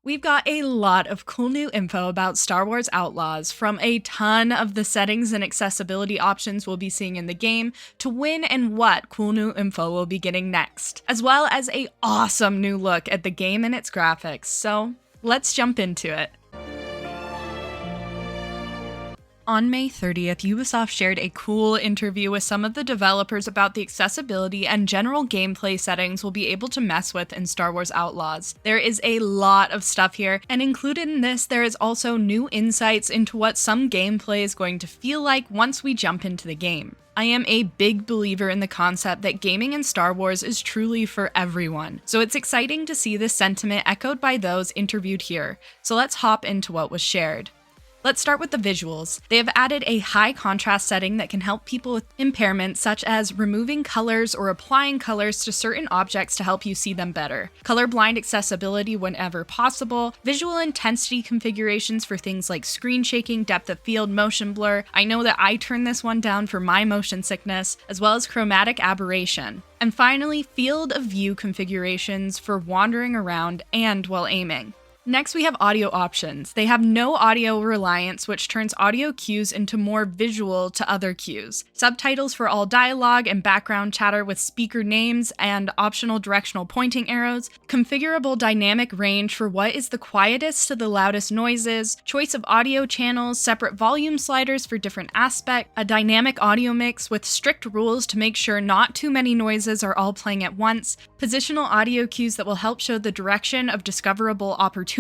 We've got a lot of cool new info about Star Wars Outlaws, from a ton of the settings and accessibility options we'll be seeing in the game, to when and what cool new info we'll be getting next, as well as a awesome new look at the game and its graphics, so let's jump into it. On May 30th, Ubisoft shared a cool interview with some of the developers about the accessibility and general gameplay settings we'll be able to mess with in Star Wars Outlaws. There is a lot of stuff here, and included in this, there is also new insights into what some gameplay is going to feel like once we jump into the game. I am a big believer in the concept that gaming in Star Wars is truly for everyone, so it's exciting to see this sentiment echoed by those interviewed here. So let's hop into what was shared. Let's start with the visuals. They have added a high contrast setting that can help people with impairments, such as removing colors or applying colors to certain objects to help you see them better. Colorblind accessibility whenever possible, visual intensity configurations for things like screen shaking, depth of field, motion blur. I know that I turned this one down for my motion sickness, as well as chromatic aberration. And finally, field of view configurations for wandering around and while aiming. Next, we have audio options. They have no audio reliance, which turns audio cues into more visual to other cues. Subtitles for all dialogue and background chatter with speaker names and optional directional pointing arrows. Configurable dynamic range for what is the quietest to the loudest noises. Choice of audio channels, separate volume sliders for different aspects. A dynamic audio mix with strict rules to make sure not too many noises are all playing at once. Positional audio cues that will help show the direction of discoverable opportunities.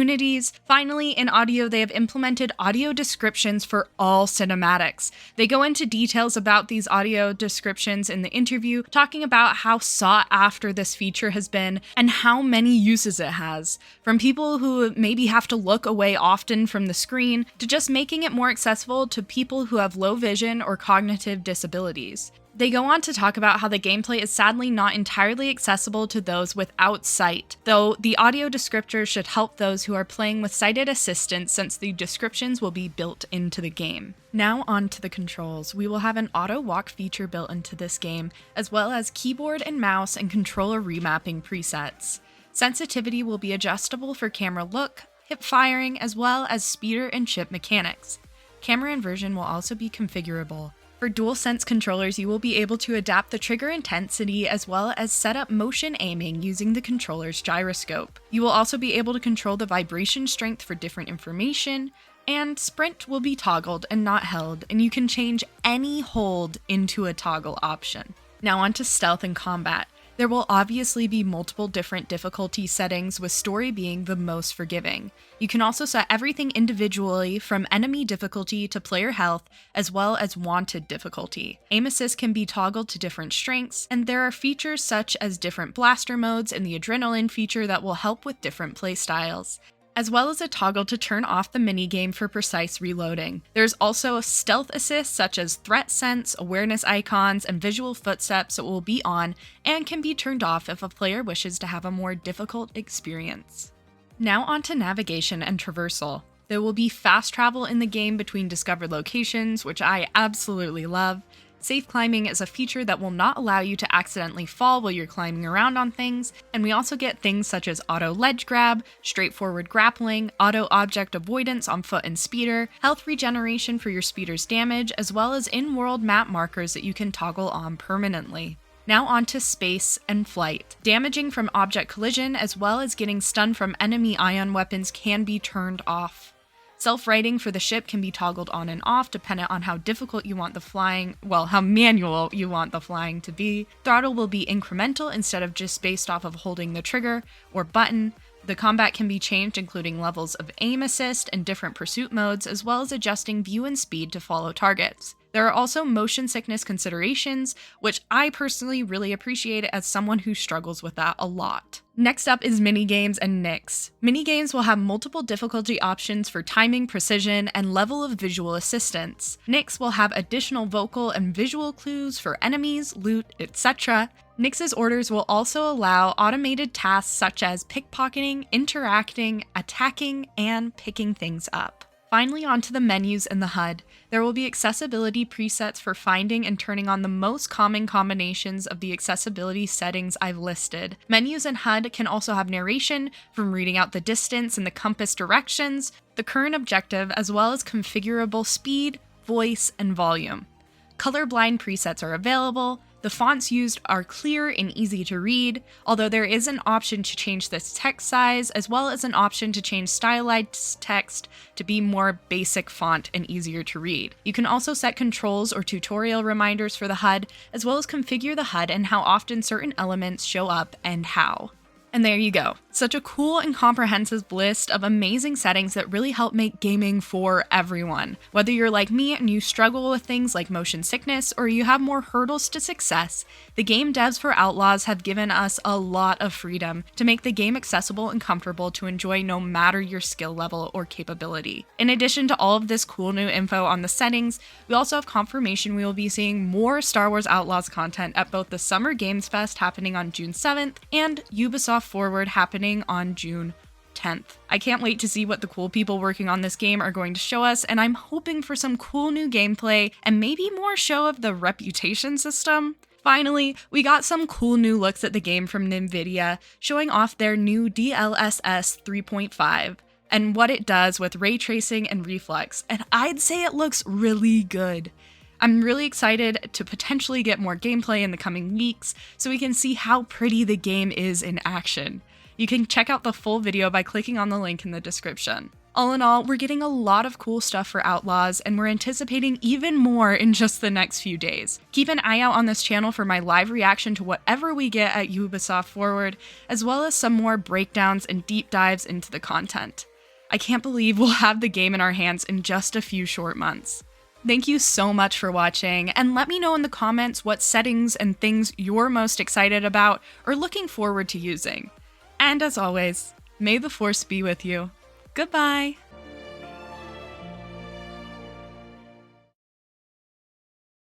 Finally, in audio, they have implemented audio descriptions for all cinematics. They go into details about these audio descriptions in the interview, talking about how sought after this feature has been and how many uses it has, from people who maybe have to look away often from the screen, to just making it more accessible to people who have low vision or cognitive disabilities. They go on to talk about how the gameplay is sadly not entirely accessible to those without sight, though the audio descriptors should help those who are playing with sighted assistance since the descriptions will be built into the game. Now on to the controls. We will have an auto walk feature built into this game, as well as keyboard and mouse and controller remapping presets. Sensitivity will be adjustable for camera look, hip firing, as well as speeder and ship mechanics. Camera inversion will also be configurable. For DualSense controllers, you will be able to adapt the trigger intensity as well as set up motion aiming using the controller's gyroscope. You will also be able to control the vibration strength for different information, and sprint will be toggled and not held, and you can change any hold into a toggle option. Now on to stealth and combat. There will obviously be multiple different difficulty settings, with story being the most forgiving. You can also set everything individually, from enemy difficulty to player health, as well as wanted difficulty. Aim assist can be toggled to different strengths, and there are features such as different blaster modes and the adrenaline feature that will help with different playstyles, as well as a toggle to turn off the minigame for precise reloading. There's also stealth assists such as threat sense, awareness icons, and visual footsteps that will be on and can be turned off if a player wishes to have a more difficult experience. Now on to navigation and traversal. There will be fast travel in the game between discovered locations, which I absolutely love. Safe climbing is a feature that will not allow you to accidentally fall while you're climbing around on things, and we also get things such as auto ledge grab, straightforward grappling, auto object avoidance on foot and speeder, health regeneration for your speeder's damage, as well as in-world map markers that you can toggle on permanently. Now on to space and flight. Damaging from object collision as well as getting stunned from enemy ion weapons can be turned off. Self-righting for the ship can be toggled on and off dependent on how difficult you want the flying, how manual you want the flying to be. Throttle will be incremental instead of just based off of holding the trigger or button. The combat can be changed, including levels of aim assist and different pursuit modes, as well as adjusting view and speed to follow targets. There are also motion sickness considerations, which I personally really appreciate as someone who struggles with that a lot. Next up is minigames and NICs. Minigames will have multiple difficulty options for timing, precision, and level of visual assistance. NICs will have additional vocal and visual clues for enemies, loot, etc. NICs' orders will also allow automated tasks such as pickpocketing, interacting, attacking, and picking things up. Finally, onto the menus in the HUD. There will be accessibility presets for finding and turning on the most common combinations of the accessibility settings I've listed. Menus in HUD can also have narration, from reading out the distance and the compass directions, the current objective, as well as configurable speed, voice, and volume. Colorblind presets are available. The fonts used are clear and easy to read, although there is an option to change this text size, as well as an option to change stylized text to be more basic font and easier to read. You can also set controls or tutorial reminders for the HUD, as well as configure the HUD and how often certain elements show up and how. And there you go. Such a cool and comprehensive list of amazing settings that really help make gaming for everyone. Whether you're like me and you struggle with things like motion sickness, or you have more hurdles to success, the game devs for Outlaws have given us a lot of freedom to make the game accessible and comfortable to enjoy no matter your skill level or capability. In addition to all of this cool new info on the settings, we also have confirmation we will be seeing more Star Wars Outlaws content at both the Summer Games Fest happening on June 7th and Ubisoft Forward happening on June 10th. I can't wait to see what the cool people working on this game are going to show us, and I'm hoping for some cool new gameplay and maybe more show of the reputation system. Finally, we got some cool new looks at the game from NVIDIA, showing off their new DLSS 3.5 and what it does with ray tracing and reflex, and I'd say it looks really good. I'm really excited to potentially get more gameplay in the coming weeks so we can see how pretty the game is in action. You can check out the full video by clicking on the link in the description. All in all, we're getting a lot of cool stuff for Outlaws, and we're anticipating even more in just the next few days. Keep an eye out on this channel for my live reaction to whatever we get at Ubisoft Forward, as well as some more breakdowns and deep dives into the content. I can't believe we'll have the game in our hands in just a few short months. Thank you so much for watching, and let me know in the comments what settings and things you're most excited about or looking forward to using. And as always, may the Force be with you. Goodbye!